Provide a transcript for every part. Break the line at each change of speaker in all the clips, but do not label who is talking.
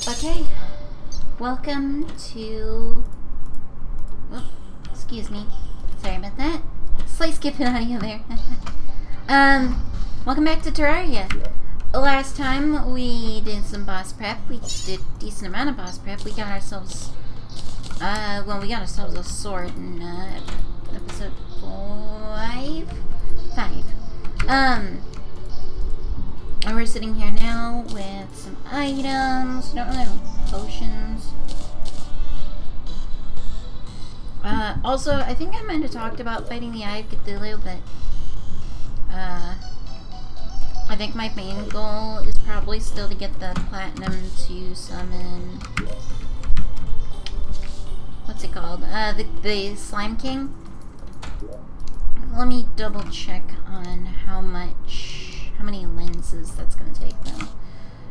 Okay, welcome to... Oh, excuse me. Sorry about that. Slight skipping audio there. Welcome back to Terraria. Last time we did some boss prep. We did a decent amount of boss prep. We got ourselves... we got ourselves a sword in episode 5? 5. And we're sitting here now with some items. Don't really have potions. Also, I think I might have talked about fighting the Eye of Cthulhu, but I think my main goal is probably still to get the platinum to summon... What's it called? The Slime King. Let me double check on how many lenses that's going to take, though.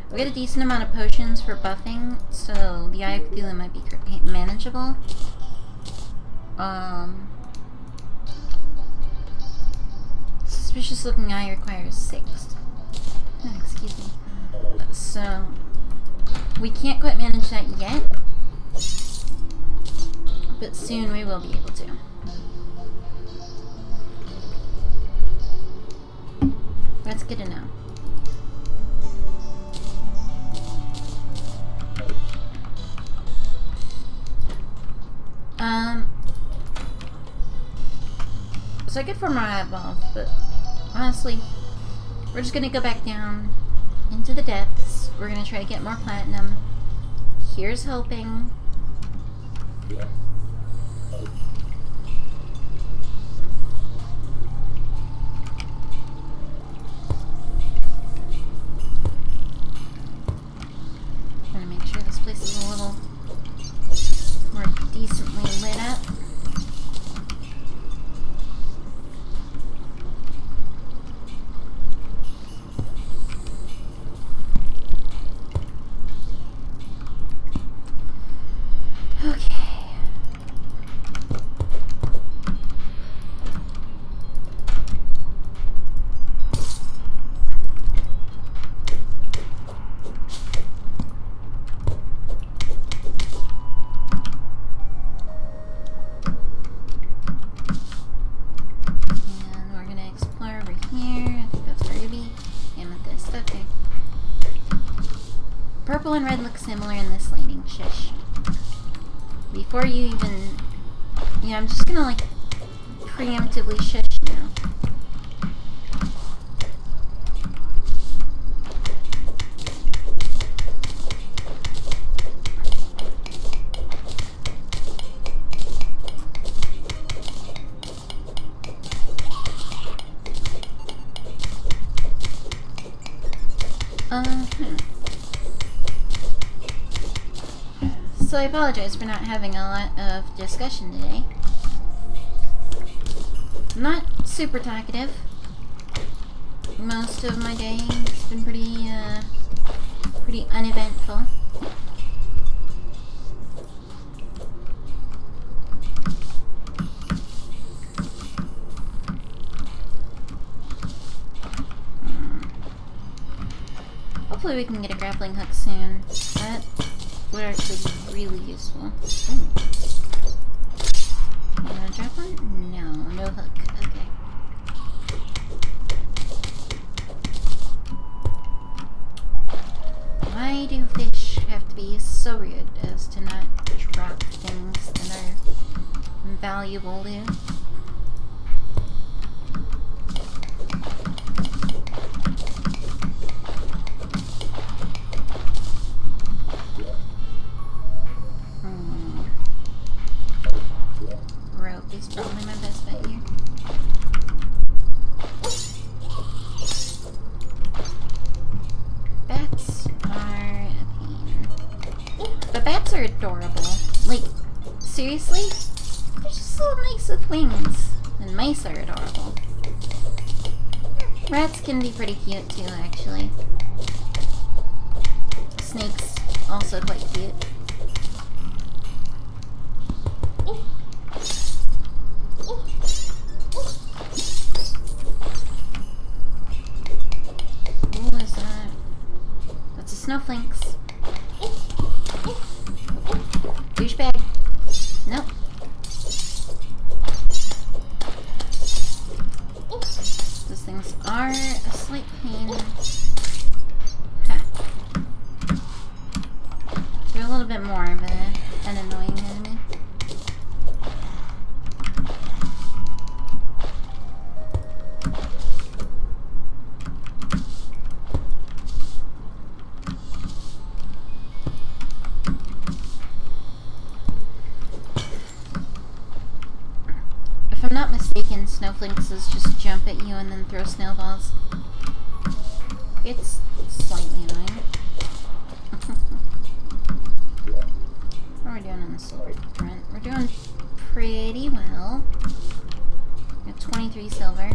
We get a decent amount of potions for buffing, so the Eye of Cthulhu might be manageable. Suspicious looking eye requires 6. Oh, excuse me. So, we can't quite manage that yet, but soon we will be able to. That's good to know. So I could form our eyeballs, but honestly, we're just gonna go back down into the depths. We're gonna try to get more platinum. Here's hoping. Gonna make sure this place is a little more decently lit up. Purple and red look similar in this lighting. Shush. Before you even... Yeah, I'm just gonna, like, preemptively shush now. So I apologize for not having a lot of discussion today. I'm not super talkative. Most of my day has been pretty uneventful. Hopefully we can get a grappling hook soon. That would actually be really useful. Ooh. You wanna drop one? No hook. Okay. Why do fish have to be so rude as to not drop things that are valuable to? Rope is probably my best bet here. Bats are a pain. But bats are adorable. Like, seriously? They're just so nice with wings. And mice are adorable. Rats can be pretty cute too, actually. Snakes, also quite cute. Snowflakes. Douchebag. Nope. Those things are a slight pain. Ha. They're a little bit more of an annoying enemy. If I'm not mistaken, snowflakes just jump at you and then throw snowballs. It's slightly annoying. How are we doing on the silver front? We're doing pretty well. We have 23 silver.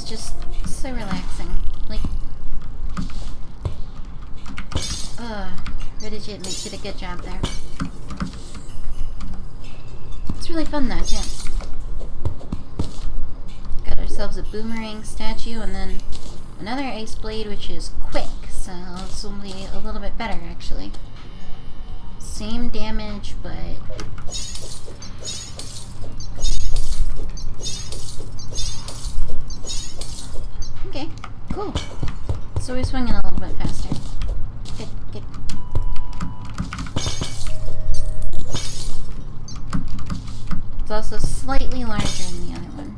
Just so relaxing. Like, Redigit did a good job there. It's really fun though, too. Got ourselves a boomerang statue and then another ice blade, which is quick, so this will be a little bit better actually. Same damage, but okay, cool. So we're swinging a little bit faster. Good, good. It's also slightly larger than the other one.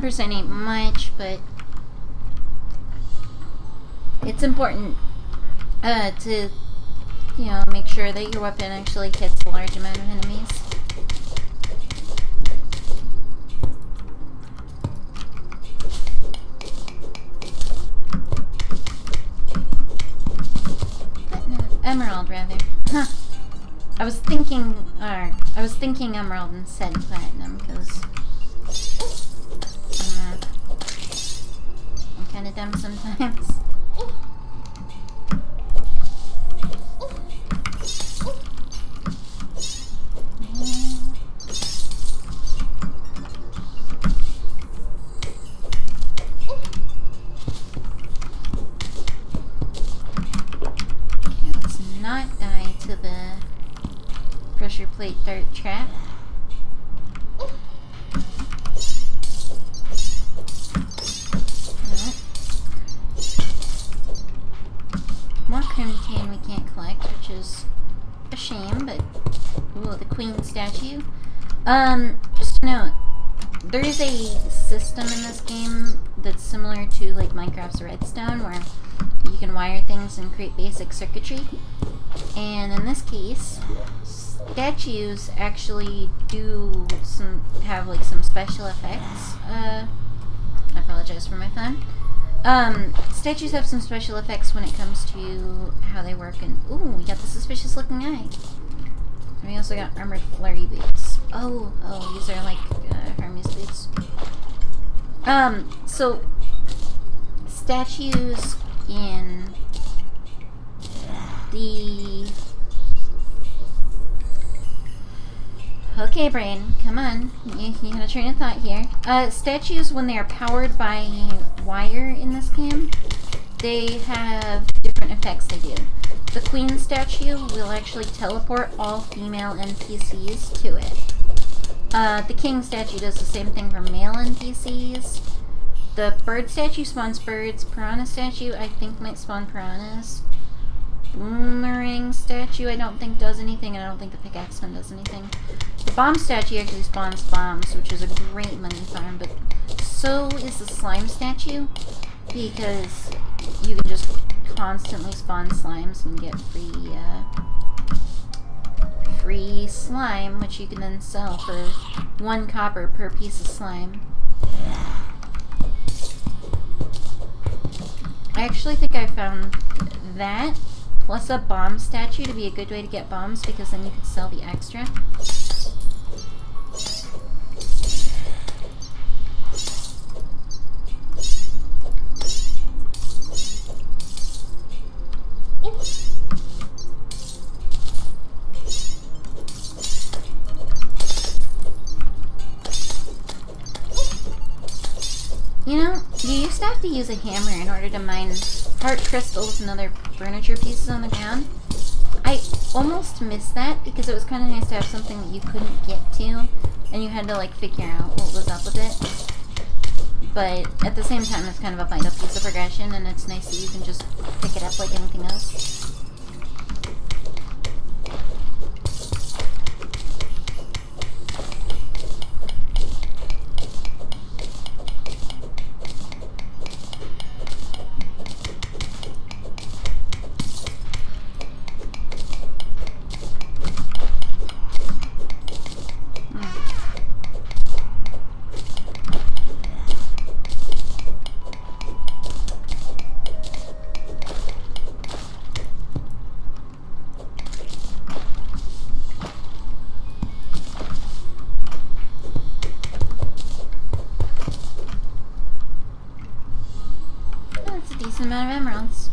10% ain't much, but it's important to, you know, make sure that your weapon actually hits a large amount of enemies. Emerald, rather. Huh. I was thinking emerald and said platinum because I'm kind of dumb sometimes. Not die to the pressure plate dart trap. More crimtane we can't collect, which is a shame, but ooh, the queen statue. Just to note, there is a system in this game that's similar to like Minecraft's Redstone, where you can wire things and create basic circuitry. And in this case, statues actually have like some special effects. I apologize for my phone. Statues have some special effects when it comes to how they work. And ooh, we got the suspicious looking eye. And we also got armored flurry boots. Oh, these are like Hermes boots. So statues in the... Okay, brain, come on. You had a train of thought here. Statues, when they are powered by wire in this game, they have different effects they do. The queen statue will actually teleport all female NPCs to it. The king statue does the same thing for male NPCs. The bird statue spawns birds. Piranha statue, I think, might spawn piranhas. Boomerang statue, I don't think does anything, and I don't think the pickaxe one does anything. The bomb statue actually spawns bombs, which is a great money farm, but so is the slime statue, because you can just constantly spawn slimes and get free slime, which you can then sell for 1 copper per piece of slime. I actually think I found that plus a bomb statue to be a good way to get bombs, because then you could sell the extra. You know, you used to have to use a hammer in order to mine heart crystals and other furniture pieces on the ground. I almost missed that because it was kind of nice to have something that you couldn't get to and you had to like figure out what was up with it. But at the same time, it's kind of a vital piece of progression, and it's nice that you can just pick it up like anything else. Amount of emeralds.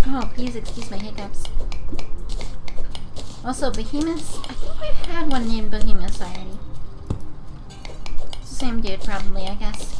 Oh, please excuse my hiccups. Also, behemoths. I think we've had one named Behemoths already. It's the same dude, probably, I guess.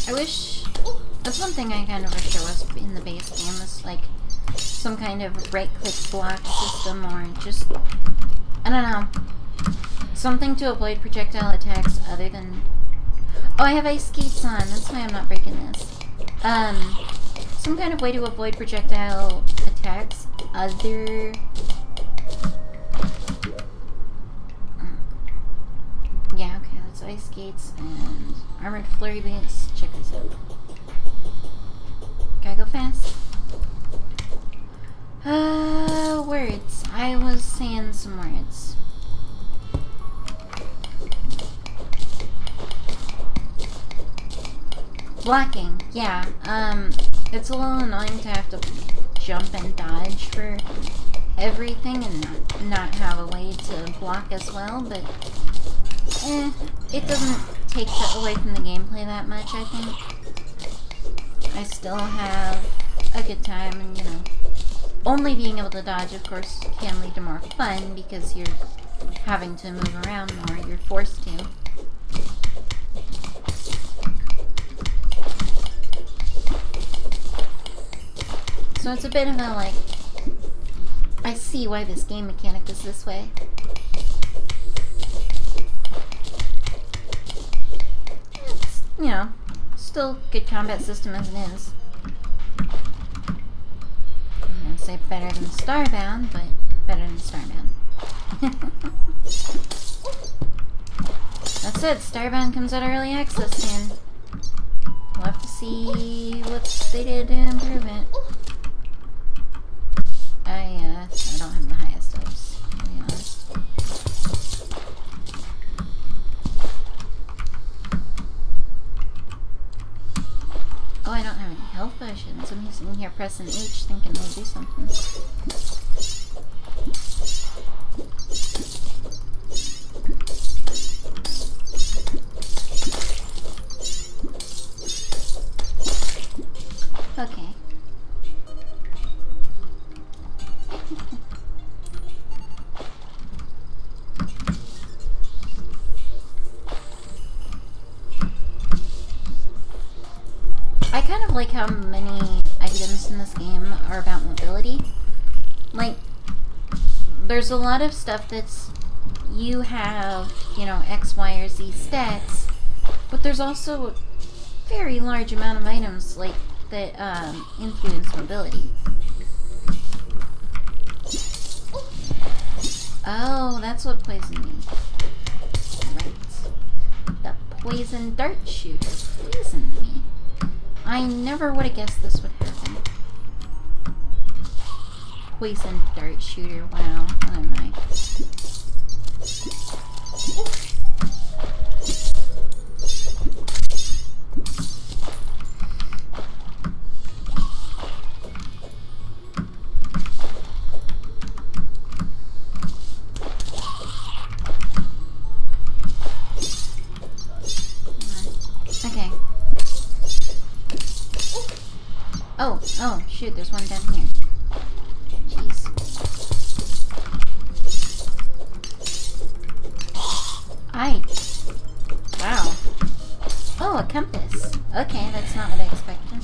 I wish, that's one thing I kind of wish there was in the base game, was like some kind of right-click block system, or just, I don't know, something to avoid projectile attacks other than, oh, I have ice skates on, that's why I'm not breaking this. Some kind of way to avoid projectile attacks other, yeah, okay, that's ice skates and armored flurry boots. Check this out. Gotta go fast. Words. I was saying some words. Blocking. Yeah. It's a little annoying to have to jump and dodge for everything and not have a way to block as well, but it doesn't take away from the gameplay that much, I think. I still have a good time, and you know, only being able to dodge, of course, can lead to more fun because you're having to move around more, you're forced to. So it's a bit of a, like, I see why this game mechanic is this way. It's, you know, still good combat system as it is. I'm gonna say better than Starbound, but better than Starbound. That's it, Starbound comes out early access soon. We'll have to see what they did to improve it. I don't have the highest hopes, to be honest. Oh, I don't have any health potions. I'm just sitting here pressing H thinking they'll do something. Okay. I kind of like how many items in this game are about mobility. Like, there's a lot of stuff that's, you have, you know, X, Y, or Z stats, but there's also a very large amount of items, like, that influence mobility. Oh, that's what poisoned me. Right. The poison dart shooter poisoned me. I never would have guessed this would happen. Poison dart shooter, wow, what am I? Oh, shoot, there's one down here. Jeez. Wow. Oh, a compass. Okay, that's not what I expected.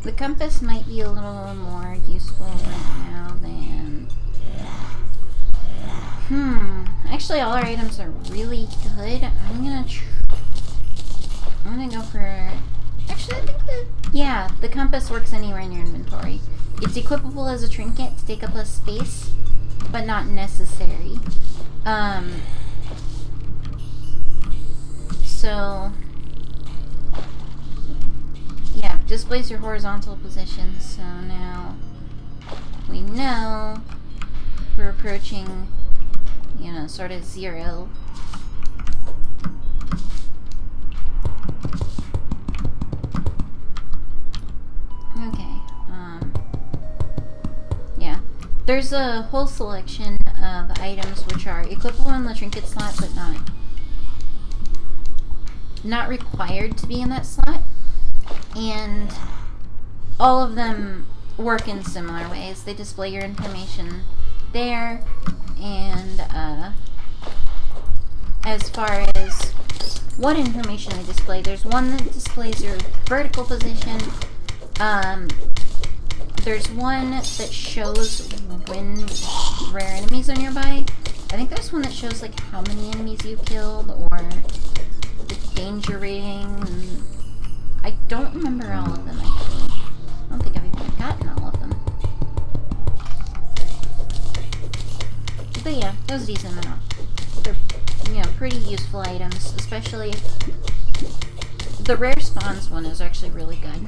The compass might be a little more useful right now than... Actually, all our items are really good. I'm gonna go for... Actually, I think the compass works anywhere in your inventory. It's equipable as a trinket to take up less space, but not necessary. So... yeah, displays your horizontal position, so now we know we're approaching, you know, sort of 0. Okay, yeah. There's a whole selection of items which are equipable in the trinket slot, but not required to be in that slot. And all of them work in similar ways. They display your information there, and as far as what information they display, there's one that displays your vertical position. There's one that shows when rare enemies are nearby. I think there's one that shows like how many enemies you killed, or the danger rating. I don't remember all of them, actually. I don't think I've even gotten all of them. But yeah, that was a decent amount. They're, you know, pretty useful items, especially the rare spawns one is actually really good.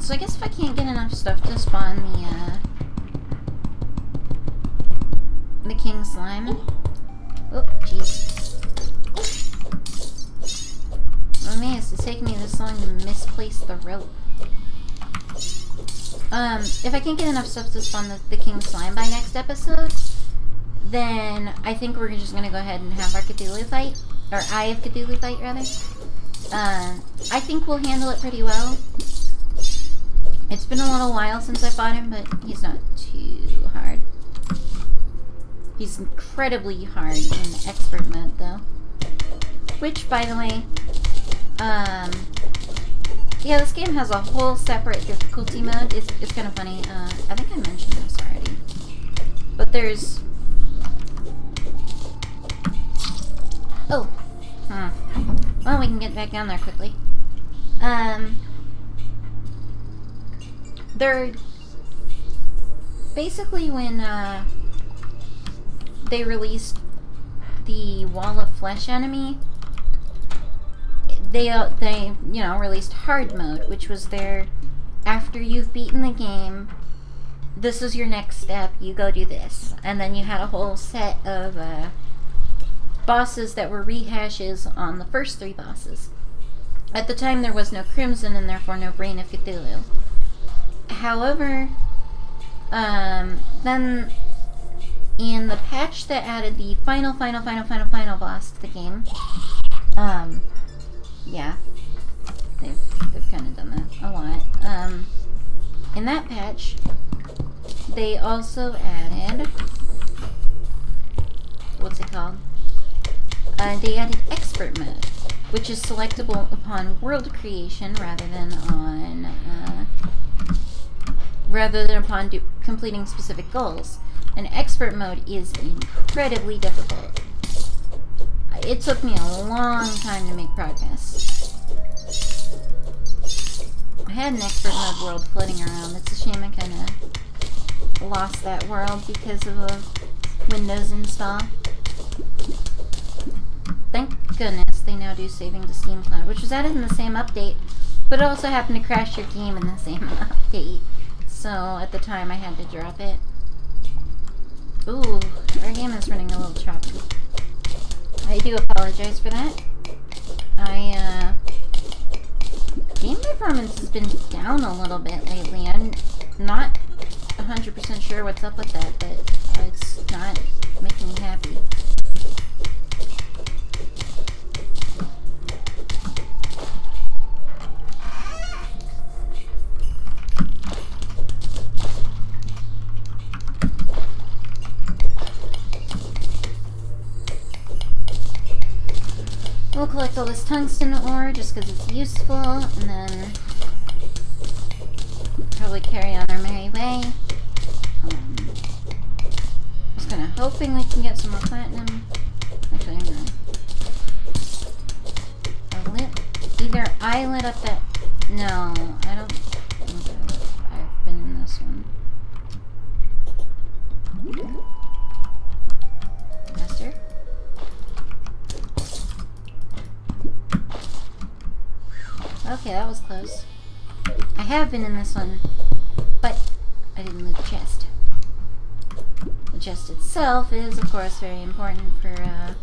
So I guess if I can't get enough stuff to spawn the king slime. Oh, jeez. Oh man, it's taking me this long to misplace the rope. If I can't get enough stuff to spawn the king slime by next episode, then I think we're just gonna go ahead and have our Cthulhu fight. Or Eye of Cthulhu fight, rather. I think we'll handle it pretty well. It's been a little while since I fought him, but he's not too hard. He's incredibly hard in expert mode, though. Which, by the way, yeah, this game has a whole separate difficulty mode. It's kind of funny. I think I mentioned this already. But there's... oh. Well, we can get back down there quickly. They're basically when they released the Wall of Flesh enemy, they you know, released hard mode, which was their after you've beaten the game, this is your next step, you go do this. And then you had a whole set of bosses that were rehashes on the first 3 bosses. At the time there was no Crimson and therefore no Brain of Cthulhu. However, then in the patch that added the final boss to the game, yeah, they've kind of done that a lot. In that patch, they also added, what's it called? They added expert mode, which is selectable upon world creation rather than upon completing specific goals. And expert mode is incredibly difficult. It took me a long time to make progress. I had an expert mode world floating around. It's a shame I kind of lost that world because of a Windows install. Thank goodness they now do saving to Steam Cloud, which was added in the same update, but it also happened to crash your game in the same update. So at the time I had to drop it. Ooh, our game is running a little choppy. I do apologize for that. Game performance has been down a little bit lately. I'm not 100% sure what's up with that, but it's not making me happy. We'll collect all this tungsten ore just because it's useful, and then probably carry on our merry way. Just kind of hoping we can get some more platinum. Actually, hang on. Either I lit up that. No, I don't think I've been in this one. Master? Okay, that was close. I have been in this one, but I didn't loot the chest. The chest itself is, of course, very important for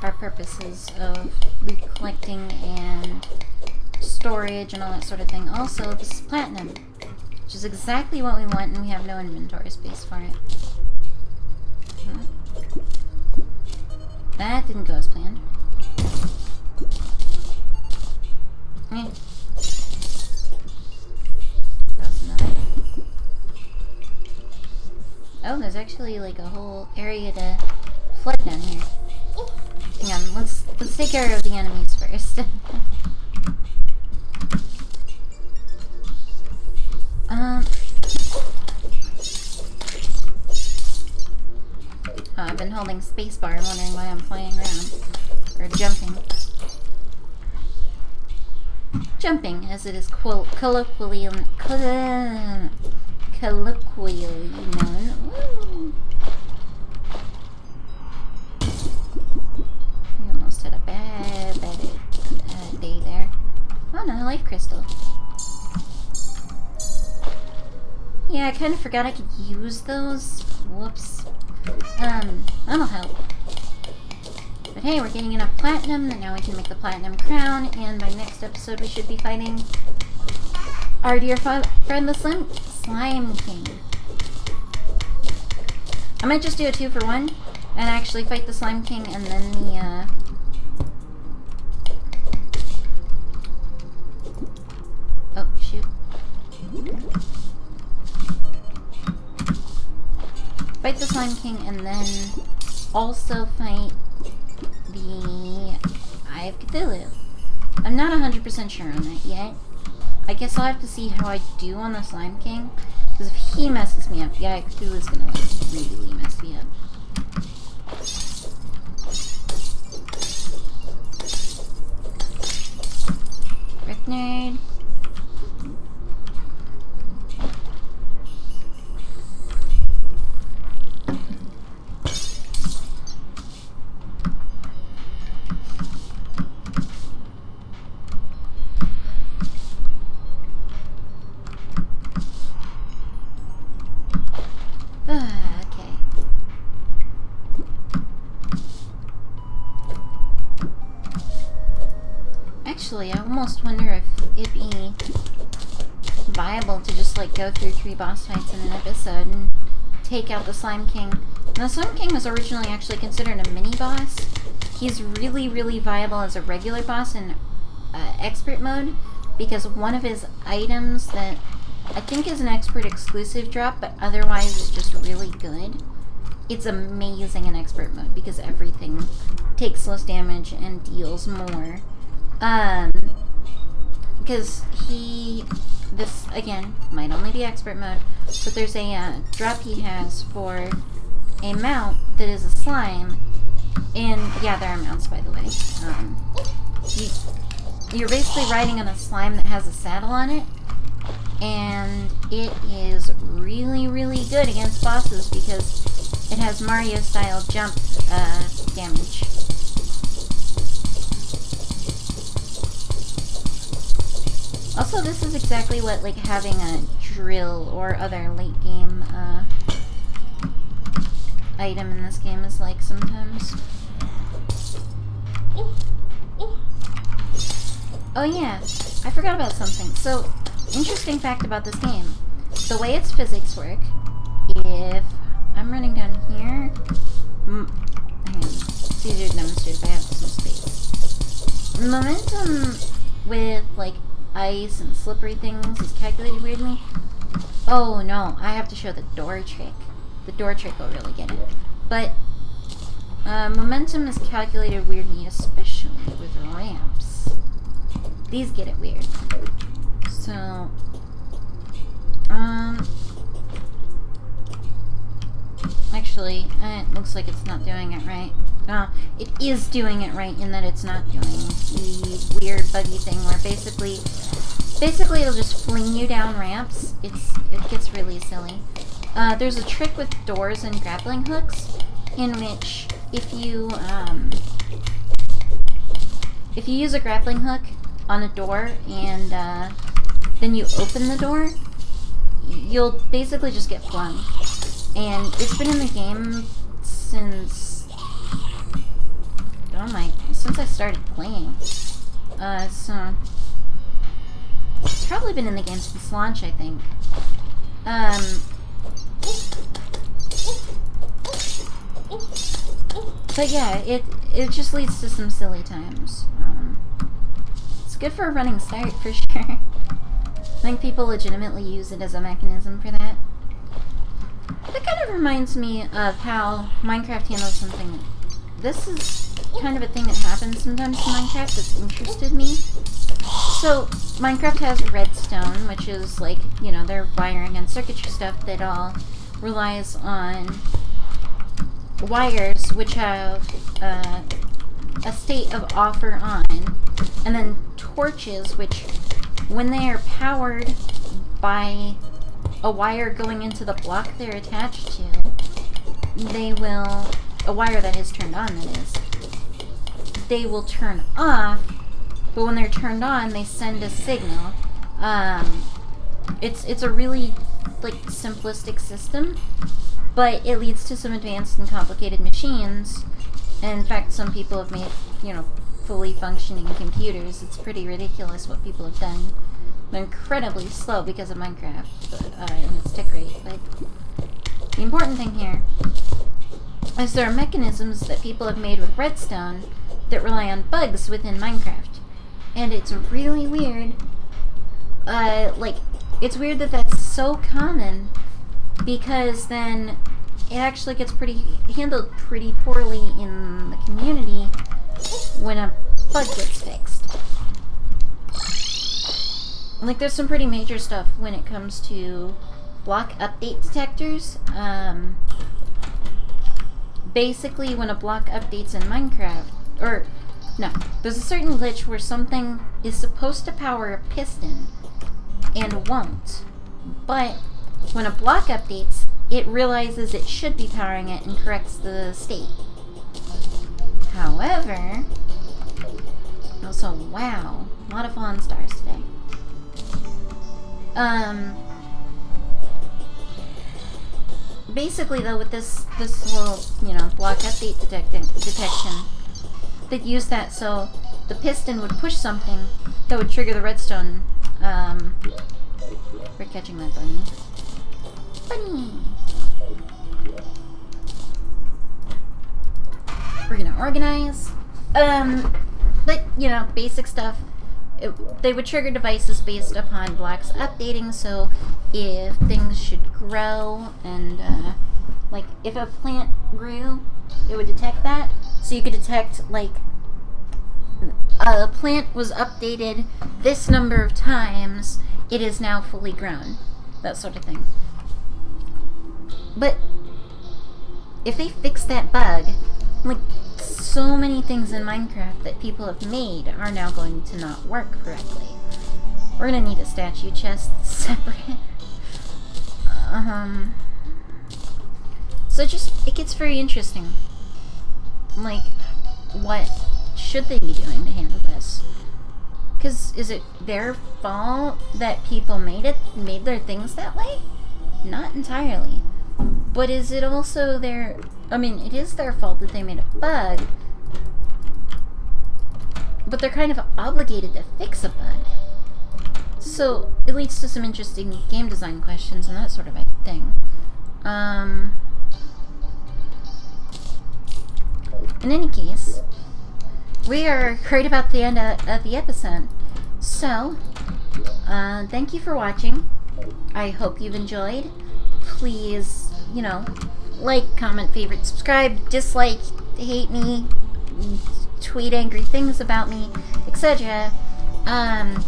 our purposes of loot collecting and storage and all that sort of thing. Also, this is platinum, which is exactly what we want, and we have no inventory space for it. That didn't go as planned. Oh, there's actually like a whole area to flood down here. Hang on, let's take care of the enemies first. I've been holding spacebar, I'm wondering why I'm flying around. Or jumping. Jumping, as it is colloquially known. Woo. We almost had a bad day there. Oh, another life crystal. Yeah, I kind of forgot I could use those. Whoops. That'll help. But hey, we're getting enough platinum that now we can make the platinum crown, and by next episode we should be fighting our dear friend the Slime King. I might just do a 2-for-1 and actually fight the Slime King and then the oh shoot. Fight the Slime King and then also fight the Eye of Cthulhu. I'm not 100% sure on that yet. I guess I'll have to see how I do on the Slime King. Because if he messes me up, the Eye of Cthulhu is gonna like really mess me up. Brick nerd. Actually, I almost wonder if it'd be viable to just like go through 3 boss fights in an episode and take out the Slime King. And the Slime King was originally actually considered a mini boss. He's really viable as a regular boss in expert mode because one of his items that I think is an expert exclusive drop, but otherwise is just really good. It's amazing in expert mode because everything takes less damage and deals more. Because this, again, might only be expert mode, but there's a drop he has for a mount that is a slime, and, yeah, there are mounts, by the way. You're basically riding on a slime that has a saddle on it, and it is really good against bosses because it has Mario-style jump, damage. Also, this is exactly what, like, having a drill or other late game, item in this game is like sometimes. Oh yeah, I forgot about something. So, interesting fact about this game. The way its physics work, if I'm running down here... hang on, it's easier to demonstrate if I have some space. Momentum with, like, ice and slippery things is calculated weirdly. Oh no, I have to show the door trick. The door trick will really get it. But, momentum is calculated weirdly, especially with ramps. These get it weird. So, actually, it looks like it's not doing it right. It is doing it right in that it's not doing the weird buggy thing where basically it'll just fling you down ramps. It gets really silly. There's a trick with doors and grappling hooks in which if you use a grappling hook on a door and then you open the door, you'll basically just get flung. And it's been in the game since since I started playing. So it's probably been in the game since launch, I think. But yeah, it just leads to some silly times. It's good for a running start, for sure. I think people legitimately use it as a mechanism for that. That kind of reminds me of how Minecraft handles something. This is kind of a thing that happens sometimes in Minecraft that's interested me. So, Minecraft has redstone, which is like, you know, their wiring and circuitry stuff that all relies on wires which have a state of off or on, and then torches which, when they are powered by a wire going into the block they're attached to, they will, a wire that is turned on, that is, they will turn off, but when they're turned on, they send a signal. It's a really, like, simplistic system, but it leads to some advanced and complicated machines. And in fact, some people have made, you know, fully functioning computers. It's pretty ridiculous what people have done. They're incredibly slow because of Minecraft, and its tick rate. But the important thing here is there are mechanisms that people have made with redstone that rely on bugs within Minecraft. And it's really weird. It's weird that that's so common, because then it actually gets handled pretty poorly in the community when a bug gets fixed. Like, there's some pretty major stuff when it comes to block update detectors. Basically, when a block updates in Minecraft, or no, there's a certain glitch where something is supposed to power a piston and won't, but when a block updates, it realizes it should be powering it and corrects the state. However, also, wow, a lot of fallen stars today. Basically though, with this little, you know, block update detection, they'd use that so the piston would push something that would trigger the redstone. We're catching that bunny. Bunny! We're gonna organize. But, you know, basic stuff. They would trigger devices based upon blocks updating, so if things should grow, and, like, if a plant grew, it would detect that. So you could detect, like, a plant was updated this number of times, it is now fully grown. That sort of thing. But if they fix that bug, like, so many things in Minecraft that people have made are now going to not work correctly. We're gonna need a statue chest separate. So it gets very interesting. Like, what should they be doing to handle this? Because is it their fault that people made their things that way? Not entirely. But is it also it is their fault that they made a bug. but they're kind of obligated to fix a bug. So it leads to some interesting game design questions and that sort of a thing. In any case, we are right about the end of the episode. So, thank you for watching. I hope you've enjoyed. Please, you know, like, comment, favorite, subscribe, dislike, hate me, tweet angry things about me, etc. I'm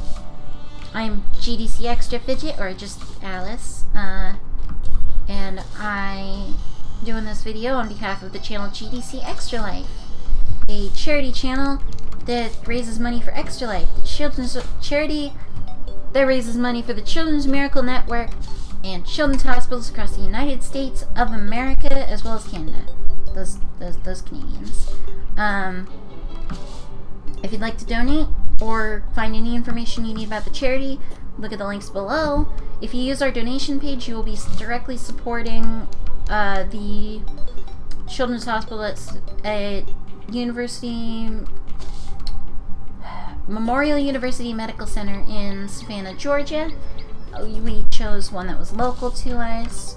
GDC Extra Fidget, or just Alice, and I'm doing this video on behalf of the channel GDC Extra Life, a charity channel that raises money for Extra Life, the children's charity that raises money for the Children's Miracle Network and children's hospitals across the United States of America, as well as Canada. Those Canadians. If you'd like to donate or find any information you need about the charity, look at the links below. If you use our donation page, you will be directly supporting the Children's Hospital at Memorial University Medical Center in Savannah, Georgia. We chose one that was local to us,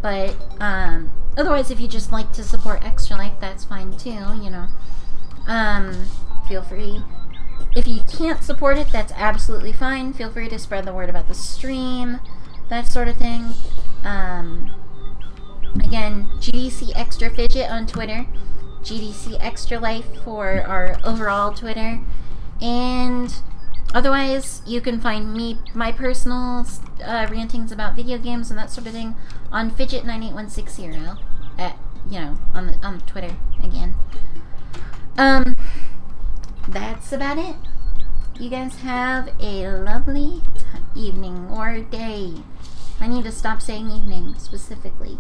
but otherwise, if you just like to support Extra Life, that's fine too, you know. Feel free. If you can't support it, that's absolutely fine. Feel free to spread the word about the stream, that sort of thing. Again, GDC Extra Fidget on Twitter, GDC Extra Life for our overall Twitter, and otherwise, you can find me, my personal rantings about video games and that sort of thing on Fidget98160 at, you know, on Twitter again. That's about it. You guys have a lovely evening or day. I need to stop saying evening specifically.